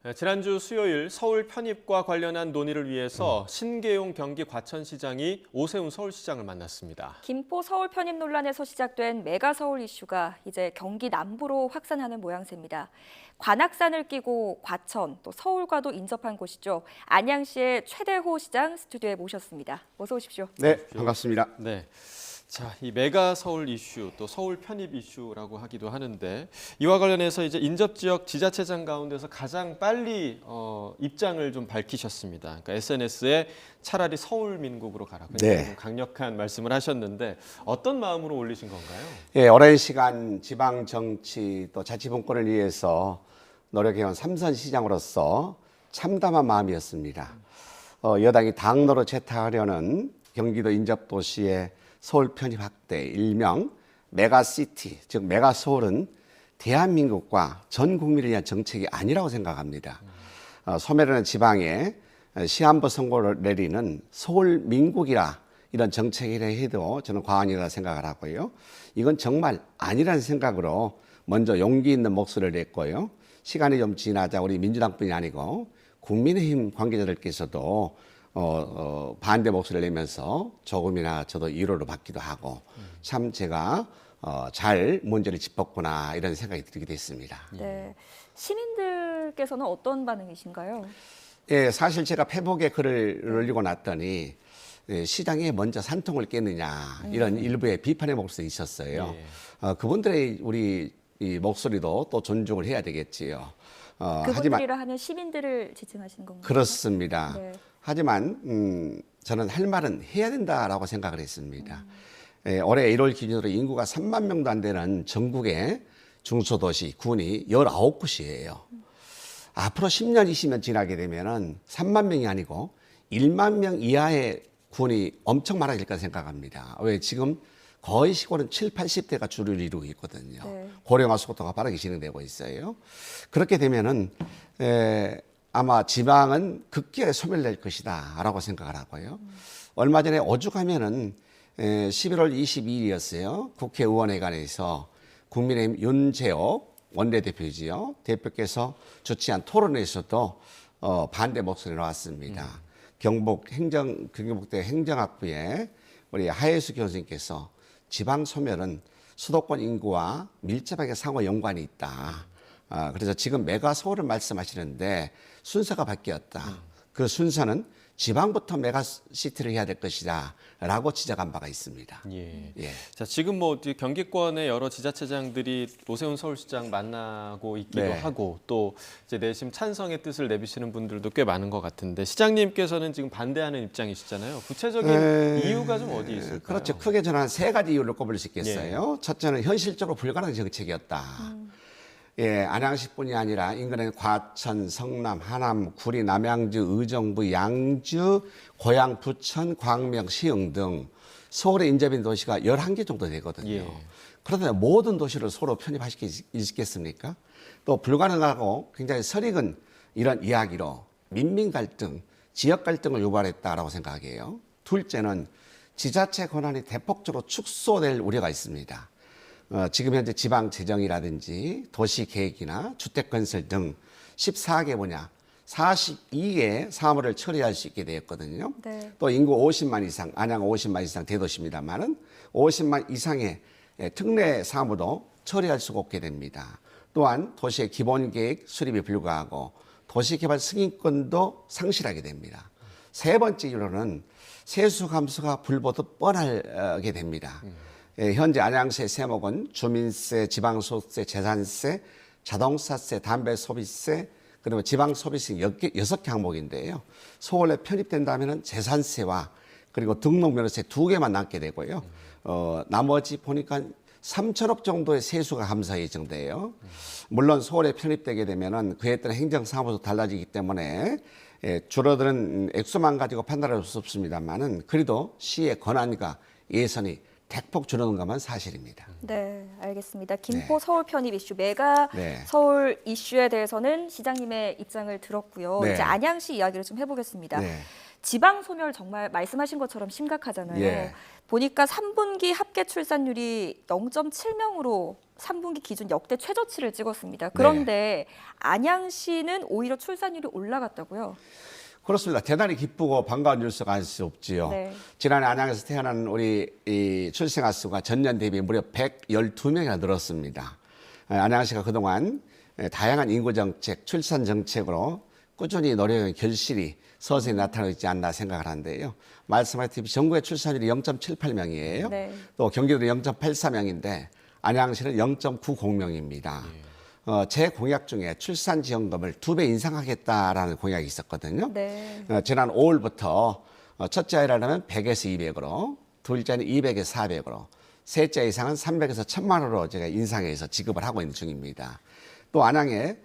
네, 지난주 수요일 서울 편입과 관련한 논의를 위해서 신계용 경기 과천시장이 오세훈 서울시장을 만났습니다. 김포 서울 편입 논란에서 시작된 메가 서울 이슈가 이제 경기 남부로 확산하는 모양새입니다. 관악산을 끼고 과천, 또 서울과도 인접한 곳이죠. 안양시의 최대호 시장 스튜디오에 모셨습니다. 어서 오십시오. 네, 반갑습니다. 네. 자, 이 메가 서울 이슈, 또 서울 편입 이슈라고 하기도 하는데 이와 관련해서 이제 인접 지역 지자체장 가운데서 가장 빨리 입장을 좀 밝히셨습니다. 그러니까 SNS에 차라리 서울 민국으로 가라. 네. 좀 강력한 말씀을 하셨는데 어떤 마음으로 올리신 건가요? 예, 오랜 시간 지방 정치 또 자치분권을 위해서 노력해온 삼선 시장으로서 참담한 마음이었습니다. 여당이 당로로 채택하려는 경기도 인접 도시의 서울 편입 확대, 일명 메가시티, 즉 메가서울은 대한민국과 전 국민을 위한 정책이 아니라고 생각합니다. 소멸하는 지방에 시한부 선고를 내리는 서울 민국이라 이런 정책이라 해도 저는 과언이라 생각을 하고요. 이건 정말 아니라는 생각으로 먼저 용기 있는 목소리를 냈고요. 시간이 좀 지나자 우리 민주당뿐이 아니고 국민의힘 관계자들께서도 반대 목소리를 내면서 조금이나 저도 위로를 받기도 하고 참 제가 잘 문제를 짚었구나 이런 생각이 들게 됐습니다. 네, 시민들께서는 어떤 반응이신가요? 예, 사실 제가 페북에 글을 올리고 났더니 시장에 먼저 산통을 깼느냐 이런 일부의 비판의 목소리 있었어요. 그분들의 우리 이 목소리도 또 존중을 해야 되겠지요. 그분들이라 하면 시민들을 지칭하시는 건가요? 그렇습니다. 네. 하지만 저는 할 말은 해야 된다라고 생각을 했습니다. 올해 1월 기준으로 인구가 3만 명도 안 되는 전국의 중소도시, 군이 19곳이에요. 앞으로 10년, 20년 지나게 되면은 3만 명이 아니고 1만 명 이하의 군이 엄청 많아질 거라 생각합니다. 왜 지금 거의 시골은 7, 80대가 주를 이루고 있거든요. 네. 고령화 속도가 빠르게 진행되고 있어요. 그렇게 되면은 아마 지방은 급기야게 소멸될 것이다라고 생각을 하고요. 얼마 전에 오죽하면은 11월 22일이었어요. 국회의원회관에서 국민의힘 윤재옥 원내대표지요. 대표께서 주최한 토론회에서도 반대 목소리 나왔습니다. 경북대 행정학부의 우리 하예수 교수님께서 지방 소멸은 수도권 인구와 밀접하게 상호 연관이 있다. 그래서 지금 메가 서울을 말씀하시는데 순서가 바뀌었다. 그 순서는 지방부터 메가시티를 해야 될 것이다 라고 지적한 바가 있습니다. 예. 예. 자, 지금 뭐 경기권의 여러 지자체장들이 오세훈 서울시장 만나고 있기도 네. 하고 또 이제 내심 찬성의 뜻을 내비치는 분들도 꽤 많은 것 같은데 시장님께서는 지금 반대하는 입장이시잖아요. 구체적인 이유가 좀 어디 있을까요? 그렇죠. 크게 저는 한 세 가지 이유를 꼽을 수 있겠어요. 첫째는 현실적으로 불가능한 정책이었다. 예, 안양시뿐이 아니라 인근의 과천, 성남, 하남, 구리, 남양주, 의정부, 양주, 고양, 부천, 광명, 시흥 등 서울에 인접인 도시가 11개 정도 되거든요. 예. 그러다 모든 도시를 서로 편입하실 수 있겠습니까? 또 불가능하고 굉장히 설익은 이런 이야기로 민민 갈등, 지역 갈등을 유발했다라고 생각해요. 둘째는 지자체 권한이 대폭적으로 축소될 우려가 있습니다. 지금 현재 지방 재정이라든지 도시 계획이나 주택 건설 등 14개 분야 42개 사무를 처리할 수 있게 되었거든요. 네. 또 인구 50만 이상, 안양 50만 이상 대도시입니다만은 50만 이상의 특례 사무도 처리할 수가 없게 됩니다. 또한 도시의 기본 계획 수립이 불가하고 도시개발 승인권도 상실하게 됩니다. 세 번째 이유로는 세수 감소가 불보듯 뻔하게 됩니다. 현재 안양시의 세목은 주민세, 지방소득세, 재산세, 자동차세, 담배소비세, 그리고 지방소비세 6개 항목인데요. 서울에 편입된다면 재산세와 그리고 등록면허세 2개만 남게 되고요. 나머지 보니까 3천억 정도의 세수가 감사 예정돼요. 물론 서울에 편입되게 되면은 그에 따른 행정사무도 달라지기 때문에 줄어드는 액수만 가지고 판단할 수 없습니다만은 그래도 시의 권한과 예산이 대폭 줄어든 것만 사실입니다. 네, 알겠습니다. 김포 서울 편입 이슈, 메가 네. 서울 이슈에 대해서는 시장님의 입장을 들었고요. 네. 이제 안양시 이야기를 좀 해보겠습니다. 네. 지방 소멸 정말 말씀하신 것처럼 심각하잖아요. 예. 보니까 3분기 합계 출산율이 0.7명으로 3분기 기준 역대 최저치를 찍었습니다. 그런데 안양시는 오히려 출산율이 올라갔다고요? 그렇습니다. 대단히 기쁘고 반가운 뉴스가 아닐 수 없지요. 네. 지난해 안양에서 태어난 우리 이 출생아 수가 전년 대비 무려 112명이나 늘었습니다. 안양시가 그동안 다양한 인구 정책, 출산 정책으로 꾸준히 노력의 결실이 서서히 나타나고 있지 않나 생각을 하는데요. 말씀하셨듯이 전국의 출산율이 0.78명이에요. 네. 또 경기도는 0.84명인데 안양시는 0.90명입니다. 제 공약 중에 출산 지원금을 2배 인상하겠다라는 공약이 있었거든요. 네. 지난 5월부터 첫째 아이를 하면 100에서 200으로, 둘째는 200에서 400으로, 셋째 이상은 300에서 1000만 원으로 제가 인상해서 지급을 하고 있는 중입니다. 또 안양에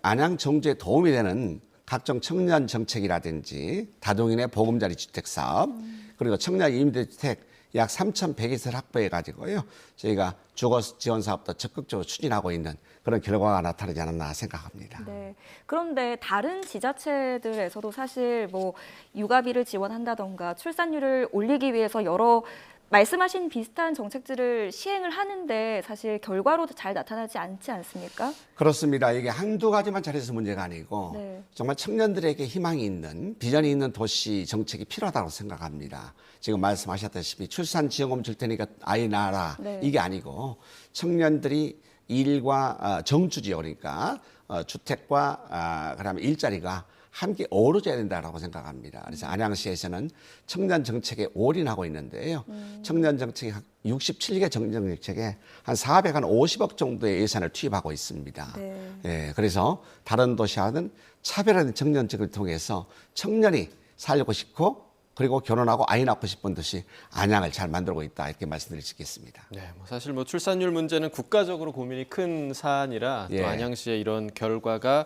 안양 정주에 도움이 되는 각종 청년 정책이라든지 다동인의 보금자리 주택 사업, 그리고 청년 임대주택 약 3,100개를 확보해 가지고요. 저희가 주거 지원 사업도 적극적으로 추진하고 있는 그런 결과가 나타나지 않았나 생각합니다. 네. 그런데 다른 지자체들에서도 사실 뭐 육아비를 지원한다던가 출산율을 올리기 위해서 여러 말씀하신 비슷한 정책들을 시행을 하는데 사실 결과로 잘 나타나지 않지 않습니까? 그렇습니다. 이게 한두 가지만 잘해서 문제가 아니고 네. 정말 청년들에게 희망이 있는 비전이 있는 도시 정책이 필요하다고 생각합니다. 지금 말씀하셨다시피 출산 지원금 줄 테니까 아이 낳아라 네. 이게 아니고 청년들이 일과 정주지역 그러니까 주택과 그다음에 일자리가 함께 어우러져야 된다고 생각합니다. 그래서 안양시에서는 청년 정책에 올인하고 있는데요. 청년 정책이 67개 청년 정책에 한 450억 정도의 예산을 투입하고 있습니다. 네. 예, 그래서 다른 도시와는 차별화된 청년 정책을 통해서 청년이 살고 싶고 그리고 결혼하고 아이 낳고 싶은 도시 안양을 잘 만들고 있다 이렇게 말씀드릴 수 있겠습니다. 네, 뭐 사실 뭐 출산율 문제는 국가적으로 고민이 큰 사안이라 예. 또 안양시의 이런 결과가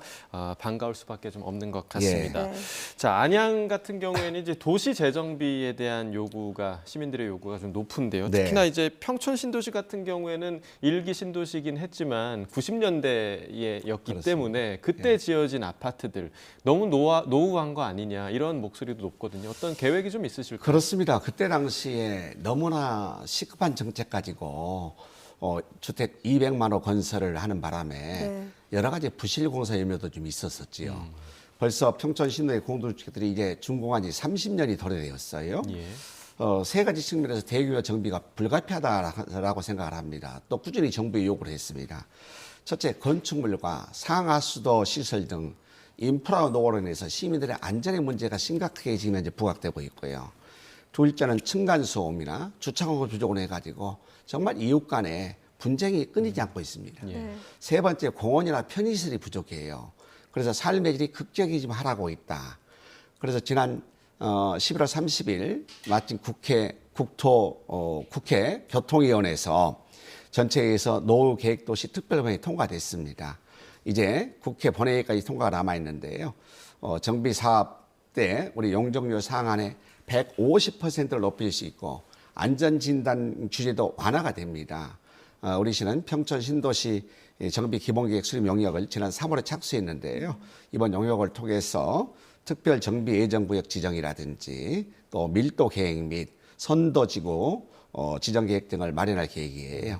반가울 수밖에 좀 없는 것 같습니다. 네. 자, 안양 같은 경우에는 이제 도시 재정비에 대한 요구가 시민들의 요구가 좀 높은데요. 네. 특히나 이제 평촌 신도시 같은 경우에는 일기 신도시이긴 했지만 90년대였기 그렇습니다. 때문에 그때 지어진 아파트들 너무 노후한 거 아니냐 이런 목소리도 높거든요. 어떤 계획이 좀 있으실까요? 그렇습니다. 그때 당시에 너무나 시급한 정책 가지고 주택 200만 호 건설을 하는 바람에 네. 여러 가지 부실 공사 염려도 좀 있었었지요. 벌써 평촌 신도의 공동주택들이 이제 준공한 지 30년이 도래되었어요. 예. 세 가지 측면에서 대규모 정비가 불가피하다라고 생각을 합니다. 또 꾸준히 정부에 요구를 했습니다. 첫째, 건축물과 상하수도 시설 등 인프라 노후로 인해서 시민들의 안전의 문제가 심각하게 지금 현재 부각되고 있고요. 둘째는 층간소음이나 주차공간 부족으로 해가지고 정말 이웃 간에 분쟁이 끊이지 않고 있습니다. 예. 세 번째, 공원이나 편의시설이 부족해요. 그래서 삶의 질이 급격히 지금 하락하고 있다. 그래서 지난 11월 30일 마침 국회 교통위원회에서 전체에서 노후 계획도시 특별법안이 통과됐습니다. 이제 국회 본회의까지 통과가 남아 있는데요. 정비 사업 때 우리 용적률 상한에 150%를 높일 수 있고 안전 진단 규제도 완화가 됩니다. 우리 시는 평촌 신도시 정비 기본계획 수립 용역을 지난 3월에 착수했는데요. 이번 용역을 통해서 특별 정비 예정구역 지정이라든지 또 밀도 계획 및 선도지구 지정 계획 등을 마련할 계획이에요.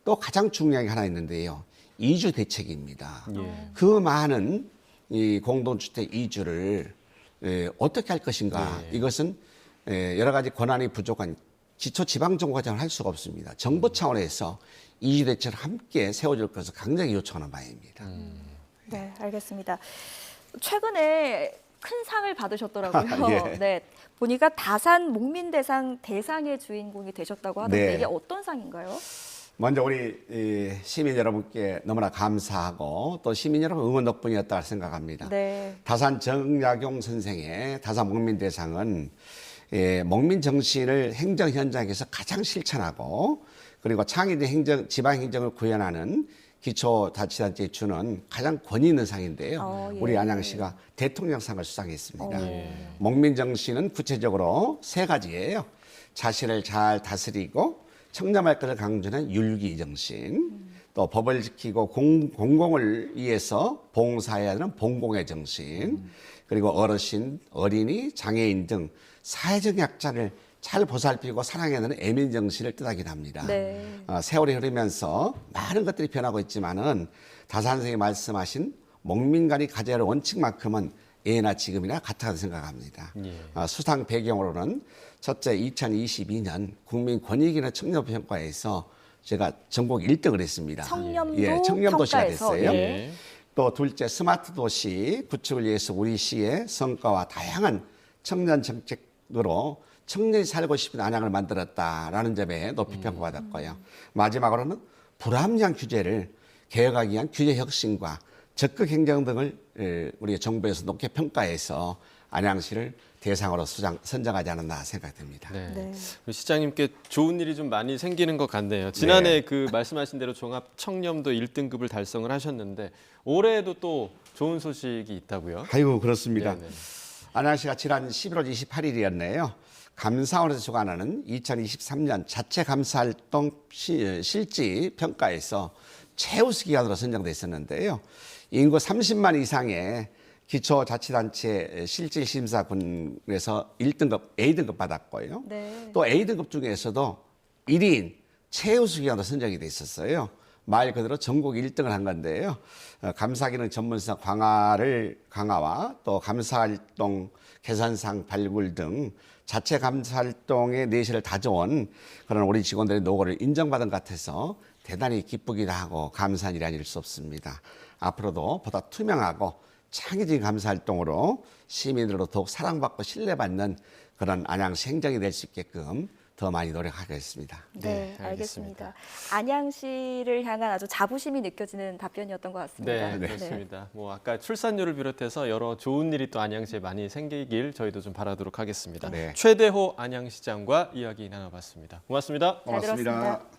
또 가장 중요한 게 하나 있는데요. 이주 대책입니다. 예. 그 많은 이 공동주택 이주를 어떻게 할 것인가. 이것은 여러 가지 권한이 부족한 기초지방정부과정을 할 수가 없습니다. 정부 차원에서 이주 대책을 함께 세워줄 것을 강력히 요청하는 바입니다. 네, 알겠습니다. 최근에 큰 상을 받으셨더라고요. 예. 네, 보니까 다산 목민대상 대상의 주인공이 되셨다고 하는데 네. 이게 어떤 상인가요? 먼저 우리 시민 여러분께 너무나 감사하고 또 시민 여러분 응원 덕분이었다 생각합니다. 네. 다산 정약용 선생의 다산 목민대상은 목민 정신을 행정 현장에서 가장 실천하고 그리고 창의적 지방행정을 구현하는 기초자치단체에 주는 가장 권위 있는 상인데요. 예. 우리 안양시가 대통령상을 수상했습니다. 목민 정신은 구체적으로 세 가지예요. 자신을 잘 다스리고 청렴할 것을 강조하는 율기 정신, 또 법을 지키고 공공을 위해서 봉사해야 하는 봉공의 정신, 그리고 어르신, 어린이, 장애인 등 사회적 약자를 잘 보살피고 사랑해야 하는 애민 정신을 뜻하기도 합니다. 네. 세월이 흐르면서 많은 것들이 변하고 있지만은 다산 선생님이 말씀하신 목민간이 가져야 할 원칙만큼은 예나 지금이나 같다고 생각합니다. 예. 수상 배경으로는 첫째 2022년 국민권익위원회 청렴평가에서 제가 전국 1등을 했습니다. 청렴도시가 평가에서, 됐어요. 예. 또 둘째 스마트 도시 구축을 위해서 우리 시의 성과와 다양한 청년 정책으로 청년이 살고 싶은 안양을 만들었다라는 점에 높이 평가받았고요. 마지막으로는 불합리한 규제를 개혁하기 위한 규제 혁신과 적극 행정 등을 우리 정부에서 높게 평가해서 안양시를 대상으로 선정하지 않았나 생각됩니다. 네. 네. 우리 시장님께 좋은 일이 좀 많이 생기는 것 같네요. 지난해 그 말씀하신 대로 종합 청렴도 1등급을 달성을 하셨는데 올해에도 또 좋은 소식이 있다고요? 아이고 그렇습니다. 네네. 안양시가 지난 11월 28일이었네요. 감사원에서 주관하는 2023년 자체 감사 활동 실지 평가에서 최우수 기관으로 선정됐었는데요. 인구 30만 이상의 기초자치단체 실질심사군에서 1등급, A등급 받았고요. 네. 또 A등급 중에서도 1인 최우수 기관으로 선정이 돼 있었어요. 말 그대로 전국 1등을 한 건데요. 감사기능 전문성 강화와 또 감사활동 개선상 발굴 등 자체 감사활동의 내실을 다져온 그런 우리 직원들의 노고를 인정받은 것 같아서 대단히 기쁘기도 하고 감사한 일이 아닐 수 없습니다. 앞으로도 보다 투명하고 창의적인 감사활동으로 시민들로 더욱 사랑받고 신뢰받는 그런 안양시 행정이 될 수 있게끔 더 많이 노력하겠습니다. 네, 네, 알겠습니다. 안양시를 향한 아주 자부심이 느껴지는 답변이었던 것 같습니다. 네, 그렇습니다. 뭐 아까 출산율을 비롯해서 여러 좋은 일이 또 안양시에 많이 생기길 저희도 좀 바라도록 하겠습니다. 네. 최대호 안양시장과 이야기 나눠봤습니다. 고맙습니다. 잘 들었습니다.